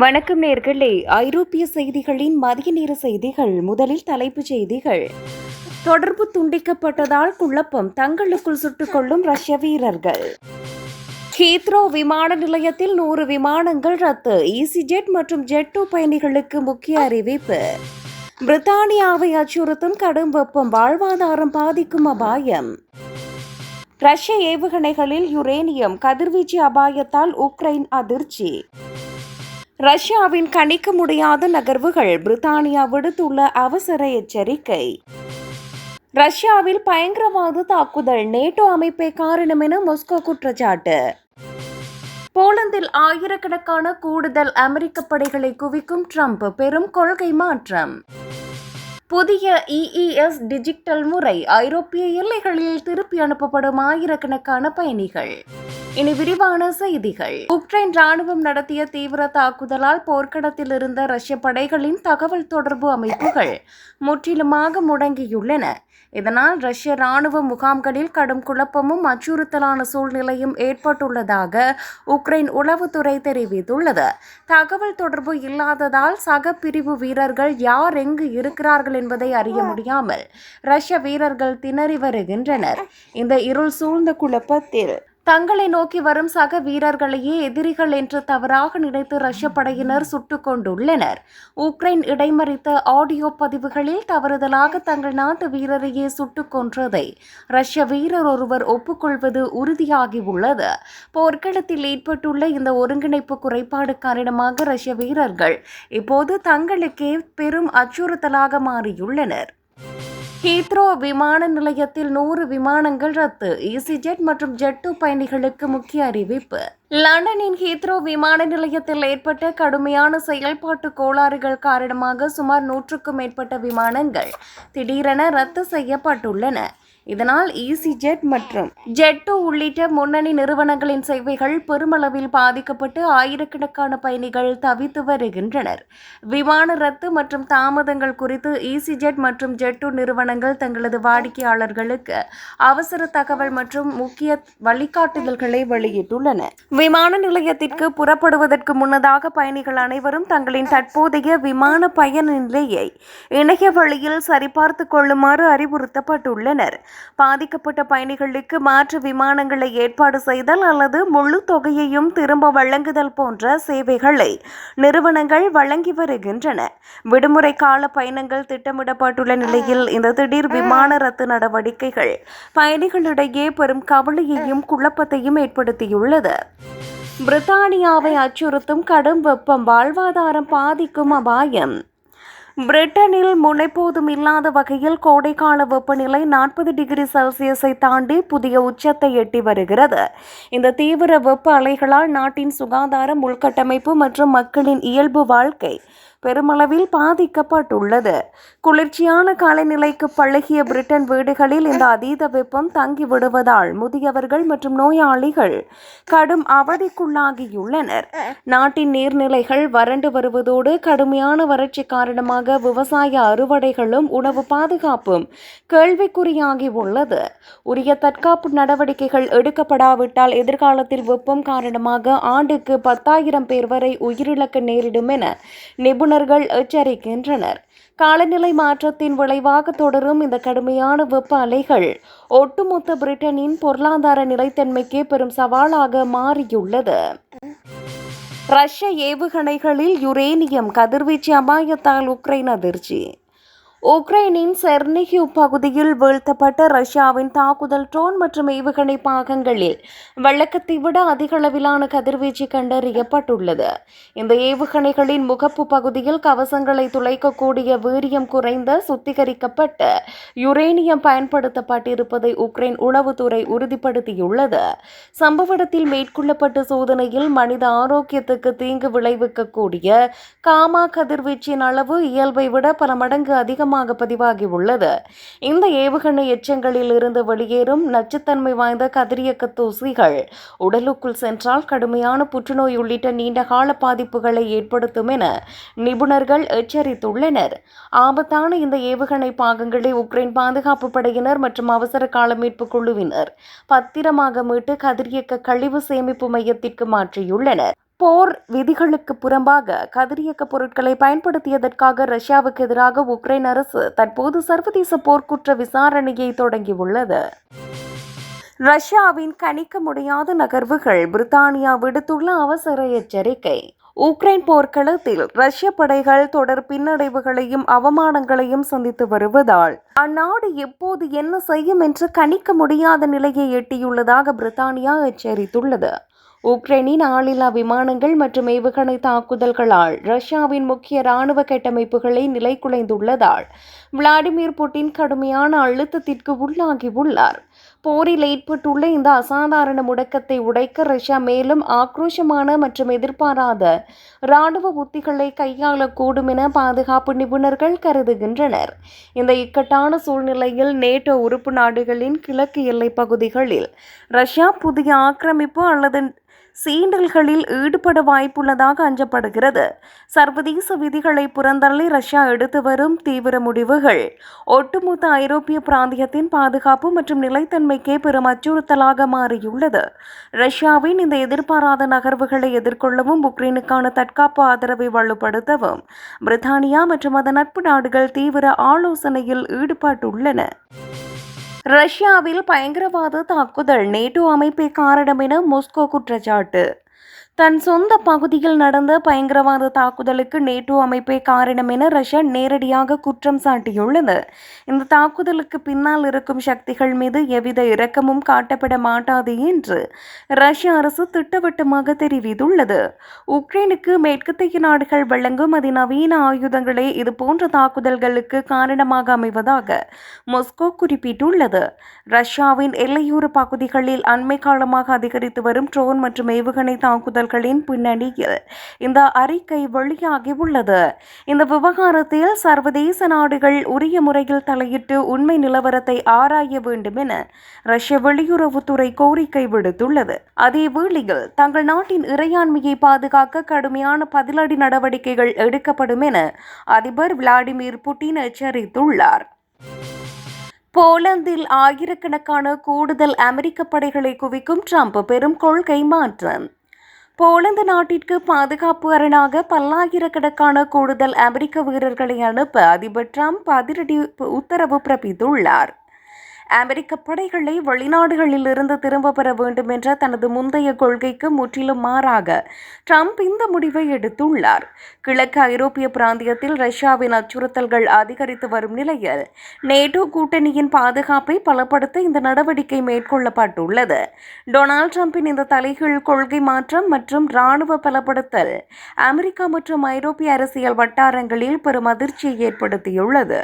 வணக்கம் நேர்களே. ஐரோப்பிய செய்திகளின் மதிய நேர செய்திகள். முதலில் தலைப்புச் செய்திகள். தொடர்பு துண்டிக்கப்பட்டதால் குழப்பம், தங்களுக்குள் சுட்டுக் கொள்ளும் ரஷ்ய வீரர்கள். ஹீத்ரோ விமான நிலையத்தில் 100 விமானங்கள் ரத்து. ஈசிஜெட் மற்றும் ஜெட்2 பயணிகளுக்கு முக்கிய அறிவிப்பு. பிரித்தானியாவை அச்சுறுத்தும் கடும் வெப்பம், வாழ்வாதாரம் பாதிக்கும் அபாயம். ரஷ்ய ஏவுகணைகளில் யுரேனியம், கதிர்வீச்சு அபாயத்தால் உக்ரைன் அதிர்ச்சி. ரஷ்யாவின் கணிக்க முடியாத நகர்வுகள், பிரித்தானியா விடுத்துள்ள அவசர எச்சரிக்கை. ரஷ்யாவில் பயங்கரவாத தாக்குதல், நேட்டோ அமைப்பே காரணம் என மாஸ்கோ குற்றச்சாட்டு. போலந்தில் ஆயிரக்கணக்கான கூடுதல் அமெரிக்க படைகளை குவிக்கும் ட்ரம்ப், பெரும் கொள்கை மாற்றம். புதிய EES டிஜிட்டல் முறை, ஐரோப்பிய எல்லைகளில் திருப்பி அனுப்பப்படும் ஆயிரக்கணக்கான பயணிகள். இனி விரிவான செய்திகள். உக்ரைன் ராணுவம் நடத்திய தீவிர தாக்குதலால் போர்க்களத்தில் இருந்த ரஷ்ய படைகளின் தகவல் தொடர்பு அமைப்புகள் முற்றிலுமாக முடங்கியுள்ளன. இதனால் ரஷ்ய ராணுவ முகாம்களில் கடும் குழப்பமும் அச்சுறுத்தலான சூழ்நிலையும் ஏற்பட்டுள்ளதாக உக்ரைன் உளவுத்துறை தெரிவித்துள்ளது. தகவல் தொடர்பு இல்லாததால் சக பிரிவு வீரர்கள் யார் எங்கு இருக்கிறார்கள் என்பதை அறிய முடியாமல் ரஷ்ய வீரர்கள் திணறி வருகின்றனர். இந்த இருள் சூழ்ந்த குழப்பத்தில் தங்களை நோக்கி வரும் சக வீரர்களையே எதிரிகள் என்று தவறாக நினைத்து ரஷ்ய படையினர் சுட்டுக் கொண்டுள்ளனர். உக்ரைன் இடைமறித்த ஆடியோ பதிவுகளில் தவறுதலாக தங்கள் நாட்டு வீரரையே சுட்டுக் கொன்றதை ரஷ்ய வீரர் ஒருவர் ஒப்புக்கொள்வது உறுதியாகியுள்ளது. போர்க்களத்தில் ஏற்பட்டுள்ள இந்த ஒருங்கிணைப்பு குறைபாடு காரணமாக ரஷ்ய வீரர்கள் இப்போது தங்களுக்கே பெரும் அச்சுறுத்தலாக மாறியுள்ளனர். ஹீத்ரோ விமான நிலையத்தில் 100 விமானங்கள் ரத்து. ஈசிஜெட் மற்றும் ஜெட்2 பயணிகளுக்கு முக்கிய அறிவிப்பு. லண்டனின் ஹீத்ரோ விமான நிலையத்தில் ஏற்பட்ட கடுமையான செயல்பாட்டு கோளாறுகள் காரணமாக சுமார் 100க்கும் மேற்பட்ட விமானங்கள் திடீரென ரத்து செய்யப்பட்டுள்ளன. இதனால் ஈசிஜெட் மற்றும் ஜெட்2 உள்ளிட்ட முன்னணி நிறுவனங்களின் சேவைகள் பெருமளவில் பாதிக்கப்பட்டு ஆயிரக்கணக்கான பயணிகள் தவித்து வருகின்றனர். விமான ரத்து மற்றும் தாமதங்கள் குறித்து ஈசிஜெட் மற்றும் ஜெட்2 நிறுவனங்கள் தங்களது வாடிக்கையாளர்களுக்கு அவசர தகவல் மற்றும் முக்கிய வழிகாட்டுதல்களை வெளியிட்டுள்ளன. விமான நிலையத்திற்கு புறப்படுவதற்கு முன்னதாக பயணிகள் அனைவரும் தங்களின் தற்போதைய விமான பயண நிலையை இணைய வழியில் சரிபார்த்துக் கொள்ளுமாறு அறிவுறுத்தப்பட்டுள்ளனர். பாதிக்கப்பட்ட பயணிகளுக்கு மாற்று விமானங்களை ஏற்பாடு செய்தல் அல்லது முழு தொகையையும் திரும்ப வழங்குதல் போன்ற சேவைகளை நிறுவனங்கள் வழங்கி வருகின்றன. விடுமுறை கால பயணங்கள் திட்டமிடப்பட்டுள்ள நிலையில் இந்த திடீர் விமான ரத்து நடவடிக்கைகள் பயணிகளிடையே பெரும் கவலையையும் குழப்பத்தையும் ஏற்படுத்தியுள்ளது. பிரித்தானியாவை அச்சுறுத்தும் கடும் வெப்பம், வாழ்வாதாரம் பாதிக்கும் அபாயம். பிரிட்டனில் முன்னெப்போதும் இல்லாத வகையில் கோடைக்கால வெப்பநிலை 40 டிகிரி செல்சியஸை தாண்டி புதிய உச்சத்தை எட்டி வருகிறது. இந்த தீவிர வெப்ப அலைகளால் நாட்டின் சுகாதாரம், உள்கட்டமைப்பு மற்றும் மக்களின் இயல்பு வாழ்க்கை பெருமளவில் பாதிக்கப்பட்டுள்ளது. குளிர்ச்சியான காலநிலைக்கு பழகிய பிரிட்டன் வீடுகளில் இந்த அதீத வெப்பம் தங்கிவிடுவதால் முதியவர்கள் மற்றும் நோயாளிகள் கடும் அவதிக்குள்ளாகியுள்ளனர். நாட்டின் நீர்நிலைகள் வறண்டு வருவதோடு கடுமையான வறட்சி காரணமாக விவசாய அறுவடைகளும் உணவு பாதுகாப்பும் கேள்விக்குறியாகி உள்ளது. உரிய தற்காப்பு நடவடிக்கைகள் எடுக்கப்படாவிட்டால் எதிர்காலத்தில் வெப்பம் காரணமாக ஆண்டுக்கு 10,000 பேர் வரை உயிரிழக்க நேரிடும் என நிபுணர்கள் எச்சரிக்கின்றனர். காலநிலை மாற்றத்தின் விளைவாக தொடரும் இந்த கடுமையான வெப்ப அலைகள் ஒட்டுமொத்த பிரிட்டனின் பொருளாதார நிலைத்தன்மைக்கு பெரும் சவாலாக மாறியுள்ளது. ரஷ்ய ஏவுகணைகளில் யுரேனியம், கதிர்வீச்சு அபாயத்தால் உக்ரைன் அதிர்ச்சி. உக்ரைனின் செர்னிஹிவ் பகுதியில் வீழ்த்தப்பட்ட ரஷ்யாவின் தாக்குதல் ட்ரோன் மற்றும் ஏவுகணை பாகங்களில் வழக்கத்தை விட அதிகளவிலான கதிர்வீச்சு கண்டறியப்பட்டுள்ளது. இந்த ஏவுகணைகளின் முகப்பு பகுதியில் கவசங்களை துளைக்கக்கூடிய வீரியம் குறைந்த சுத்திகரிக்கப்பட்ட யுரேனியம் பயன்படுத்தப்பட்டிருப்பதை உக்ரைன் உளவுத்துறை உறுதிப்படுத்தியுள்ளது. சம்பவ இடத்தில் மேற்கொள்ளப்பட்ட சோதனையில் மனித ஆரோக்கியத்துக்கு தீங்கு விளைவிக்கக்கூடிய காமா கதிர்வீச்சின் அளவு இயல்பை விட பல மடங்கு அதிகம் பதிவாகியுள்ளது. இந்த ஏவுகணை எச்சங்களில் இருந்து வெளியேறும் நச்சுத்தன்மை வாய்ந்த கதிரியக்க தூசிகள் உடலுக்குள் சென்றால் கடுமையான புற்றுநோய் உள்ளிட்ட நீண்டகால பாதிப்புகளை ஏற்படுத்தும் என நிபுணர்கள் எச்சரித்துள்ளனர். ஆபத்தான இந்த ஏவுகணை பாகங்களை உக்ரைன் பாதுகாப்பு படையினர் மற்றும் அவசர கால மீட்பு குழுவினர் பத்திரமாக மீட்டு கதிரியக்க கழிவு சேமிப்பு மையத்திற்கு மாற்றியுள்ளனர். போர் விதிகளுக்கு புறம்பாக கதிரியக்க பொருட்களை பயன்படுத்தியதற்காக ரஷ்யாவுக்கு எதிராக உக்ரைன் அரசு தற்போது சர்வதேச போர்க்குற்ற விசாரணையை தொடங்கியுள்ளது. ரஷ்யாவின் கணிக்க முடியாத நகர்வுகள். பிரித்தானியா விடுத்துள்ள அவசர எச்சரிக்கை. உக்ரைன் போர்க்களத்தில் ரஷ்ய படைகள் தொடர் பின்னடைவுகளையும் அவமானங்களையும் சந்தித்து வருவதால் அந்நாடு எப்போது என்ன செய்யும் என்று கணிக்க முடியாத நிலையை எட்டியுள்ளதாக பிரித்தானியா எச்சரித்துள்ளது. உக்ரைனின் ஆளில்லா விமானங்கள் மற்றும் ஏவுகணை தாக்குதல்களால் ரஷ்யாவின் முக்கிய இராணுவ கட்டமைப்புகளை நிலைகுலைந்துள்ளதால் விளாடிமிர் புட்டின் கடுமையான அழுத்தத்திற்கு உள்ளாகியுள்ளார். போரில் ஏற்பட்டுள்ள இந்த அசாதாரண முடக்கத்தை உடைக்க ரஷ்யா மேலும் ஆக்ரோஷமான மற்றும் எதிர்பாராத இராணுவ உத்திகளை கையாளக்கூடும் என பாதுகாப்பு நிபுணர்கள் கருதுகின்றனர். இந்த இக்கட்டான சூழ்நிலையில் நேட்டோ உறுப்பு நாடுகளின் கிழக்கு எல்லைப் பகுதிகளில் ரஷ்யா புதிய ஆக்கிரமிப்பு அல்லது சீண்டல்களில் ஈடுபட வாய்ப்புள்ளதாக அஞ்சப்படுகிறது. சர்வதேச விதிகளை புறந்தள்ளி ரஷ்யா எடுத்து வரும் தீவிர முடிவுகள் ஒட்டுமொத்த ஐரோப்பிய பிராந்தியத்தின் பாதுகாப்பு மற்றும் நிலைத்தன்மைக்கே பெரும் அச்சுறுத்தலாக மாறியுள்ளது. ரஷ்யாவின் இந்த எதிர்பாராத நகர்வுகளை எதிர்கொள்ளவும் உக்ரைனுக்கான தற்காப்பு ஆதரவை வலுப்படுத்தவும் பிரித்தானியா மற்றும் அதன் நட்பு நாடுகள் தீவிர ஆலோசனையில் ஈடுபட்டுள்ளன. ரஷ்யாவில் பயங்கரவாத தாக்குதல். நேட்டோ அமைப்பே காரணம் என மாஸ்கோ குற்றச்சாட்டு. தன் சொந்த பகுதியில் நடந்த பயங்கரவாத தாக்குதலுக்கு நேட்டோ அமைப்பே காரணம் என ரஷ்யா நேரடியாக குற்றம் சாட்டியுள்ளது. இந்த தாக்குதலுக்கு பின்னால் இருக்கும் சக்திகள் மீது எவ்வித இரக்கமும் காட்டப்பட மாட்டாது என்று ரஷ்ய அரசு திட்டவட்டமாக தெரிவித்துள்ளது. உக்ரைனுக்கு மேற்கத்திய நாடுகள் வழங்கும் அதிநவீன ஆயுதங்களே இதுபோன்ற தாக்குதல்களுக்கு காரணமாக அமைவதாக மாஸ்கோ குறிப்பிட்டுள்ளது. ரஷ்யாவின் எல்லையோர பகுதிகளில் அண்மை காலமாக அதிகரித்து வரும் ட்ரோன் மற்றும் ஏவுகணை தாக்குதல்களின் பின்னணியில் இந்த அறிக்கை வெளியாகியுள்ளது. இந்த விவகாரத்தில் சர்வதேச நாடுகள் உரிய முறையில் தலையிட்டு உண்மை நிலவரத்தை ஆராய வேண்டும் என ரஷ்ய வெளியுறவுத்துறை கோரிக்கை விடுத்துள்ளது. அதேவேளையில் தங்கள் நாட்டின் இறையாண்மையை பாதுகாக்க கடுமையான பதிலடி நடவடிக்கைகள் எடுக்கப்படும் என அதிபர் விளாடிமிர் புட்டின் எச்சரித்துள்ளார். போலந்தில் ஆயிரக்கணக்கான கூடுதல் அமெரிக்க படைகளை குவிக்கும் ட்ரம்ப் பெரும் கொள்கை மாற்றம். போலந்து நாட்டிற்கு பாதுகாப்பு அரணாக பல்லாயிரக்கணக்கான கூடுதல் அமெரிக்க வீரர்களை அனுப்ப அதிபர் ட்ரம்ப் அதிரடி உத்தரவு பிறப்பித்துள்ளார். அமெரிக்க படைகளை வெளிநாடுகளில் இருந்து திரும்ப பெற வேண்டும் என்ற தனது முந்தைய கொள்கைக்கு முற்றிலும் மாறாக ட்ரம்ப் இந்த முடிவை எடுத்துள்ளார். கிழக்கு ஐரோப்பிய பிராந்தியத்தில் ரஷ்யாவின் அச்சுறுத்தல்கள் அதிகரித்து வரும் நிலையில் நேட்டோ கூட்டணியின் பாதுகாப்பை பலப்படுத்த இந்த நடவடிக்கை மேற்கொள்ளப்பட்டுள்ளது. டொனால்ட் ட்ரம்பின் இந்த தலைகீழ் கொள்கை மாற்றம் மற்றும் இராணுவ பலப்படுத்தல் அமெரிக்கா மற்றும் ஐரோப்பிய அரசியல் வட்டாரங்களில் பெரும் அதிர்ச்சியை ஏற்படுத்தியுள்ளது.